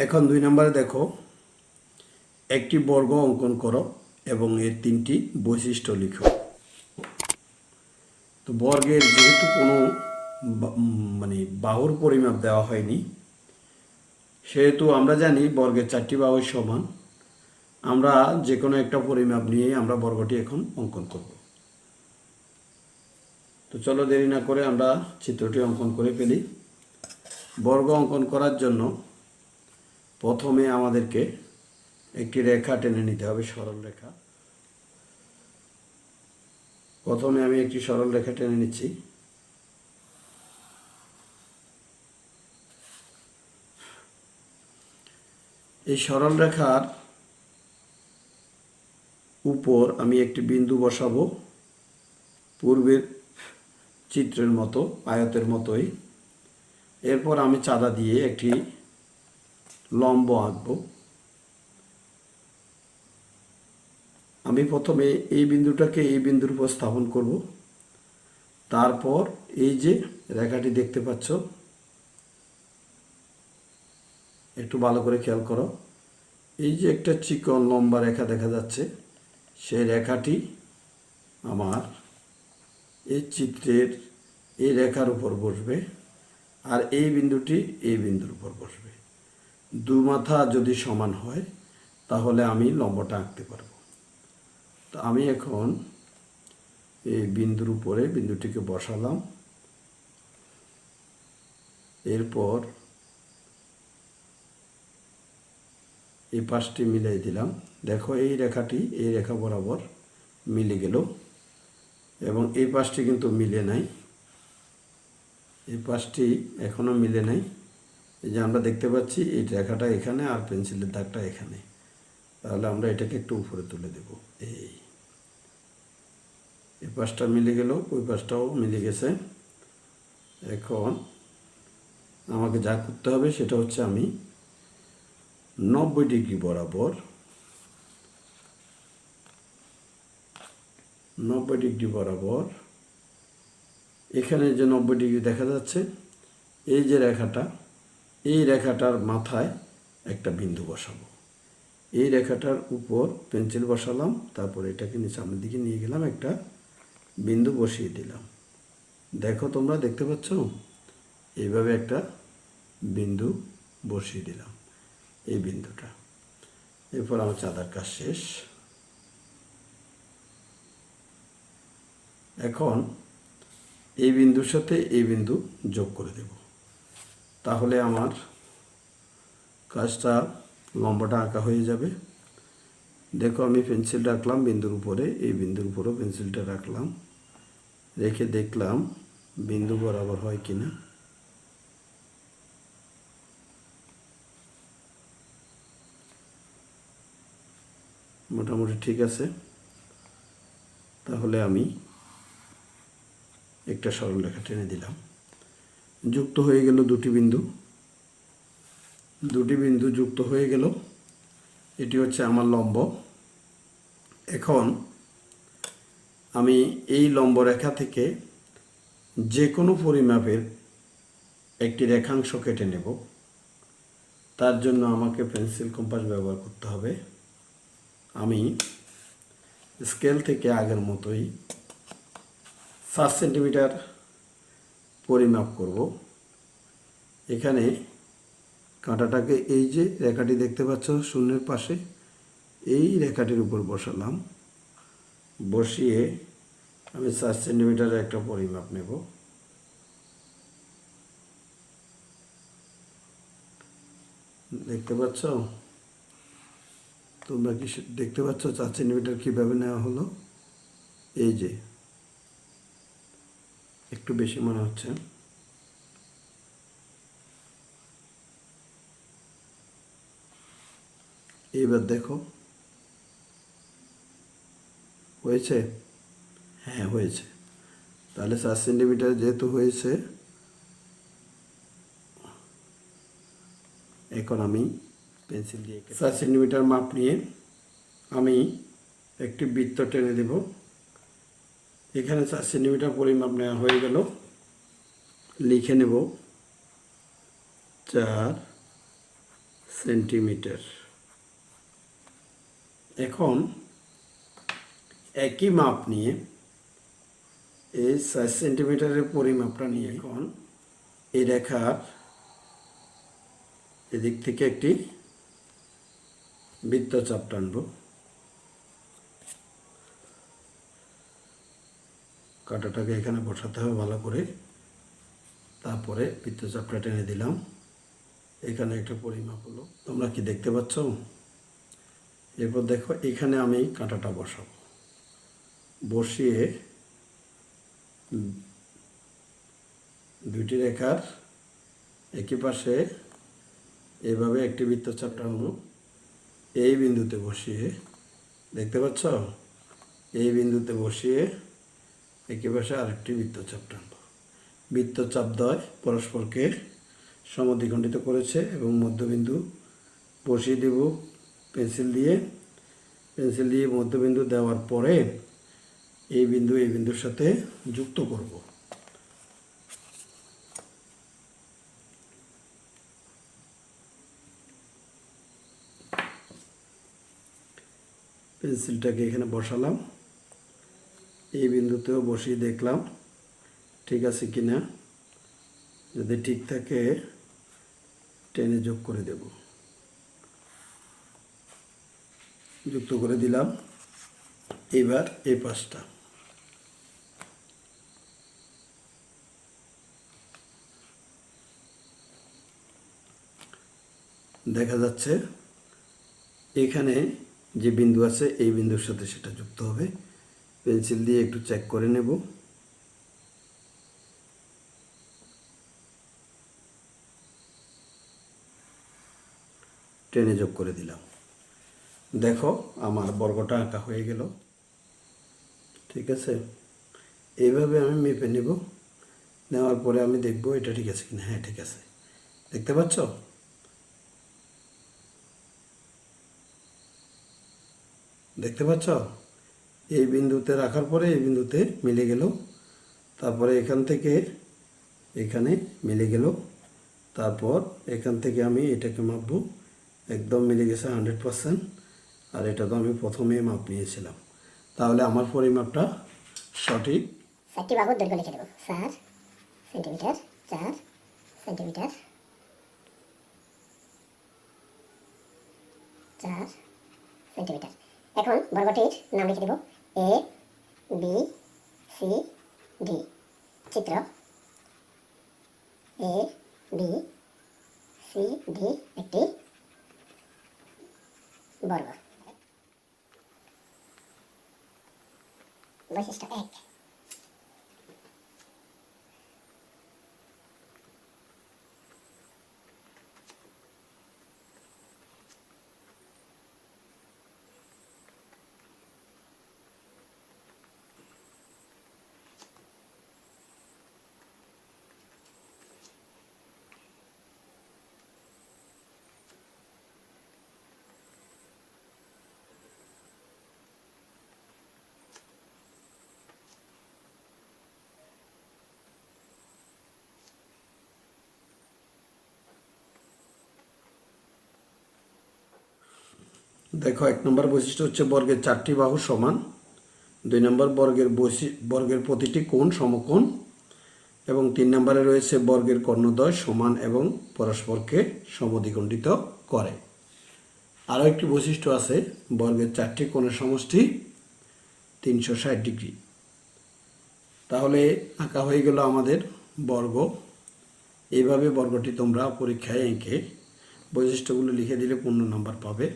এখন 2 নম্বরে দেখো, একটি বর্গ অঙ্কন করো এবং এর 3টি বৈশিষ্ট্য লিখো। তো বর্গের যেহেতু কোনো বাহুর পরিমাপ দেওয়া হয়নি, সেহেতু আমরা জানি বর্গের 4টি বাহুই সমান। আমরা যে কোনো একটা পরিমাপ নিয়ে আমরা বর্গটি এখন অঙ্কন করব। তো চলো দেরি না করে আমরা চিত্রটি অঙ্কন করে ফেলি। বর্গ অঙ্কন করার জন্য প্রথমে আমাদেরকে একটি রেখা টেনে নিতে হবে, সরল রেখা। প্রথমে আমি একটি সরল রেখা টেনে নিচ্ছি। এই সরল রেখার উপর আমি একটি বিন্দু বসাবো, পূর্বের চিত্রের মতো, আয়তের মতোই। এরপর আমি চাঁদা দিয়ে একটি লম্ব আঁকবো। আমি প্রথমে এই বিন্দুটাকে এই বিন্দুর উপর স্থাপন করব। তারপর এই যে রেখাটি দেখতে পাচ্ছ, একটু ভালো করে খেয়াল করো, এই যে একটা চিকন লম্বা রেখা দেখা যাচ্ছে, সেই রেখাটি আমার এই চিত্রের এই রেখার উপর বসবে, আর এই বিন্দুটি এই বিন্দুর উপর বসবে। দু মাথা যদি সমান হয় তাহলে আমি লম্বটা আঁকতে পারবো। তো আমি এখন এই বিন্দুর উপরে বিন্দুটিকে বসালাম। এরপর এই পাশটি মিলিয়ে দিলাম। দেখো এই রেখাটি এই রেখা বরাবর মিলে গেল, এবং এই পাশটি কিন্তু মিলে নাই, এই পাশটি এখনও মিলে নাই। এই যে আমরা দেখতে পাচ্ছি এই রেখাটা এখানে আর পেন্সিলের দাগটা এখানে, তাহলে আমরা এটাকে একটু উপরে তুলে দেব। এই পাশটা মিলে গেল, ওই পাশটাও মিলে গেছে। এখন আমাকে যা করতে হবে সেটা হচ্ছে আমি 90 ডিগ্রি বরাবর 90 ডিগ্রি বরাবর এখানে যে 90 ডিগ্রি দেখা যাচ্ছে, এই যে রেখাটা, এই রেখাটার মাথায় একটা বিন্দু বসাবো। এই রেখাটার উপর পেন্সিল বসালাম, তারপর এটাকে সামনের দিকে নিয়ে গেলাম, একটা বিন্দু বসিয়ে দিলাম। দেখো তোমরা দেখতে পাচ্ছ, এইভাবে একটা বিন্দু বসিয়ে দিলাম, এই বিন্দুটা। এরপর আমার চাঁদার কাজ শেষ। এখন এই বিন্দুর সাথে এই বিন্দু যোগ করে দেব, তাহলে আমার কাজটা লম্বাটা আঁকা হয়ে যাবে। দেখো আমি পেন্সিল রাখলাম বিন্দুর উপরে, এই বিন্দুর উপরেও পেন্সিলটা রাখলাম, রেখে দেখলাম বিন্দু বরাবর হয় কিনা। মোটামুটি ঠিক আছে। তাহলে আমি একটা সরল রেখা টেনে দিলাম, যুক্ত হয়ে গেল দুটি বিন্দু। দুটি বিন্দু যুক্ত হয়ে গেল, এটি হচ্ছে আমার লম্ব। এখন আমি এই লম্ব রেখা থেকে যে কোনো পরিমাপের একটি রেখাংশ কেটে নেব। তার জন্য আমাকে পেন্সিল কম্পাস ব্যবহার করতে হবে। আমি স্কেল থেকে আগের মতোই 7 সেন্টিমিটার পরিমাপ করব। এখানে কাঁটাটাকে এই যে রেখাটি দেখতে পাচ্ছ শূন্যের পাশে, এই রেখাটির উপর বসালাম। বসিয়ে আমি 7 সেন্টিমিটারের একটা পরিমাপ নেব। দেখতে পাচ্ছ তোমরা, কি দেখতে পাচ্ছ 4 সেন্টিমিটার কীভাবে নেওয়া হলো? এই যে একটু বেশি মনে হচ্ছে। এইবার দেখো হয়েছে? হ্যাঁ হয়েছে। তাহলে 7 সেন্টিমিটার যেহেতু হয়েছে, এখন আমি পেন্সিল দিয়ে 7 সেন্টিমিটার মাপ নিয়ে আমি একটি বৃত্ত টেনে দেব। এখানে 4 সেন্টিমিটার পরিমাপ নেওয়া হয়ে গেল। লিখে নেব 4 সেন্টিমিটার। এখন একই মাপ নিয়ে এই 4 সেন্টিমিটারের পরিমাপটা নিয়ে এখন এই রেখার এদিক থেকে একটি বৃত্তচাপ টানব। কাঁটাটাকে এখানে বসাতে হবে ভালো করে, তারপরে বৃত্তচাপটা টেনে দিলাম। এখানে একটা পরিমাপ হলো, তোমরা কি দেখতে পাচ্ছ? এরপর দেখো এখানে আমি কাঁটাটা বসাবো, বসিয়ে দুইটি রেখার একই পাশে এভাবে একটি বৃত্তচাপ টানব। এই বিন্দুতে বসিয়ে, দেখতে পাচ্ছ, এই বিন্দুতে বসিয়ে একই পাশে আরেকটি বৃত্তচাপ টানব। বৃত্তচাপ দ্বয় পরস্পরকে সমদ্বিখণ্ডিত করেছে এবং মধ্যবিন্দু বসিয়ে দেব পেন্সিল দিয়ে মধ্যবিন্দু দেওয়ার পরে এই বিন্দুর সাথে যুক্ত করব। পেন্সিলটাকে এখানে বসালাম, এই বিন্দুতেও বসিয়ে দেখলাম ঠিক আছে কিনা। যদি ঠিক থাকে টেনে যোগ করে দেব। যুক্ত করে দিলাম। এবার এই পাশটা দেখা যাচ্ছে, এখানে যে বিন্দু আছে এই বিন্দুর সাথে সেটা যুক্ত হবে। পেন্সিল দিয়ে একটু চেক করে নেব। টেনে যোগ করে দিলাম। দেখো আমার বর্গটা আঁকা হয়ে গেল। ঠিক আছে, এইভাবে আমি মেপে নেব। নেওয়ার পরে আমি দেখব এটা ঠিক আছে কিনা। হ্যাঁ ঠিক আছে, দেখতে পাচ্ছ? দেখতে পাচ্ছ? এই বিন্দুতে রাখার পরে এই বিন্দুতে মিলে গেল, তারপরে এখান থেকে এখানে মিলে গেল, তারপর এখান থেকে আমি এটাকে মাপবো, একদম মিলে গেছে 100%। আর এটা তো আমি প্রথমেই মাপ নিয়েছিলাম, তাহলে আমার পরিমাপটা সঠিক। 4টি বাহুর দৈর্ঘ্য লিখে দেব। 4 সেন্টিমিটার, 4 সেন্টিমিটার, 4 সেন্টিমিটার। এখন বর্গটির নাম লিখে দেব এ বি সি ডি। চিত্র এ বি সি ডি একটি বর্গ। বৈশিষ্ট্য 1। দেখো 1 নম্বর বৈশিষ্ট্য হচ্ছে বর্গের 4টি বাহু সমান। 2 নম্বর বর্গের প্রতিটি কোণ সমকোণ। এবং 3 নম্বরে রয়েছে বর্গের কর্ণদ্বয় সমান এবং পরস্পরকে সমদ্বিখণ্ডিত করে। আরও একটি বৈশিষ্ট্য আছে, বর্গের 4টি কোণের সমষ্টি 360 ডিগ্রি। তাহলে আঁকা হয়ে গেল আমাদের বর্গ। এইভাবে বর্গটি তোমরা পরীক্ষায় এঁকে বৈশিষ্ট্যগুলো লিখে দিলে 15 নম্বর পাবে।